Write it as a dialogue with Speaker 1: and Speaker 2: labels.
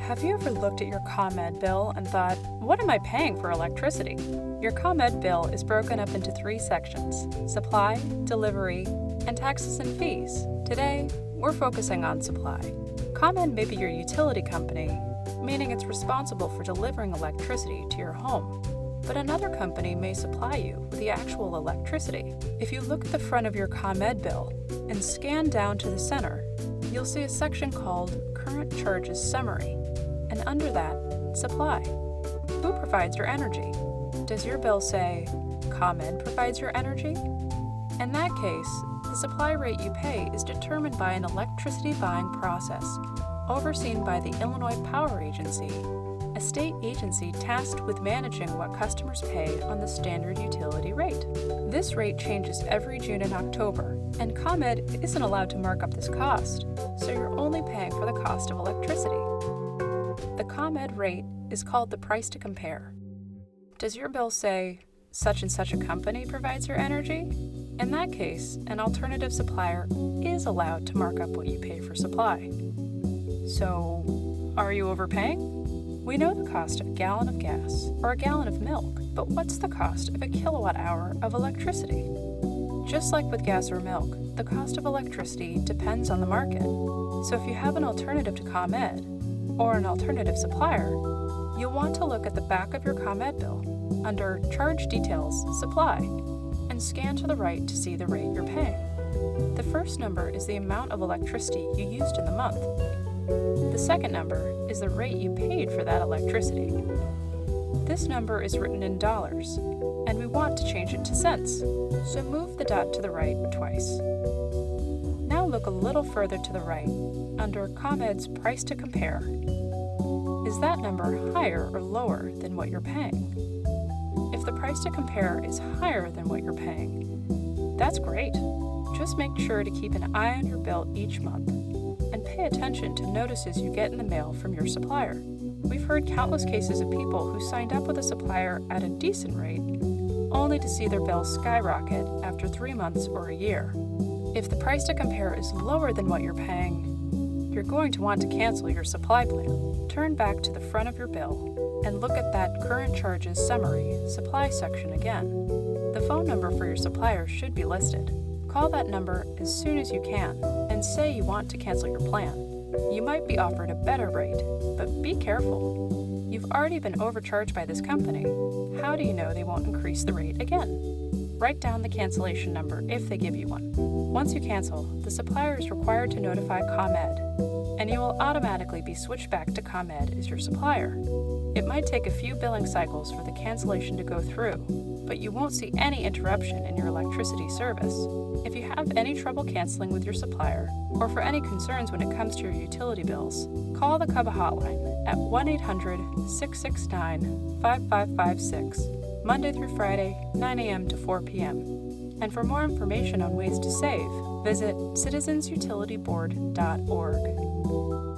Speaker 1: Have you ever looked at your ComEd bill and thought, what am I paying for electricity? Your ComEd bill is broken up into 3 sections: supply, delivery, and taxes and fees. Today, we're focusing on supply. ComEd may be your utility company, meaning it's responsible for delivering electricity to your home. But another company may supply you with the actual electricity. If you look at the front of your ComEd bill and scan down to the center, you'll see a section called Current Charges Summary, and under that, Supply. Who provides your energy? Does your bill say, ComEd provides your energy? In that case, the supply rate you pay is determined by an electricity buying process overseen by the Illinois Power Agency, a state agency tasked with managing what customers pay on the standard utility rate. This rate changes every June and October, and ComEd isn't allowed to mark up this cost, so you're only paying for the cost of electricity. The ComEd rate is called the price to compare. Does your bill say, such and such a company provides your energy? In that case, an alternative supplier is allowed to mark up what you pay for supply. So, are you overpaying? We know the cost of a gallon of gas or a gallon of milk, but what's the cost of a kilowatt hour of electricity? Just like with gas or milk, the cost of electricity depends on the market. So if you have an alternative to ComEd, or an alternative supplier, you'll want to look at the back of your ComEd bill under Charge Details, Supply, and scan to the right to see the rate you're paying. The first number is the amount of electricity you used in the month. The second number is the rate you paid for that electricity. This number is written in dollars, and we want to change it to cents, so move the dot to the right twice. Now look a little further to the right, under ComEd's Price to Compare. Is that number higher or lower than what you're paying? If the price to compare is higher than what you're paying, that's great. Just make sure to keep an eye on your bill each month and pay attention to notices you get in the mail from your supplier. We've heard countless cases of people who signed up with a supplier at a decent rate, only to see their bill skyrocket after 3 months or a year. If the price to compare is lower than what you're paying, you're going to want to cancel your supply plan. Turn back to the front of your bill and look at that Current Charges Summary Supply section again. The phone number for your supplier should be listed. Call that number as soon as you can and say you want to cancel your plan. You might be offered a better rate, but be careful. You've already been overcharged by this company. How do you know they won't increase the rate again? Write down the cancellation number if they give you one. Once you cancel, the supplier is required to notify ComEd, and you will automatically be switched back to ComEd as your supplier. It might take a few billing cycles for the cancellation to go through, but you won't see any interruption in your electricity service. If you have any trouble canceling with your supplier, or for any concerns when it comes to your utility bills, call the CUB Hotline at 1-800-669-5556, Monday through Friday, 9 a.m. to 4 p.m. And for more information on ways to save, visit citizensutilityboard.org.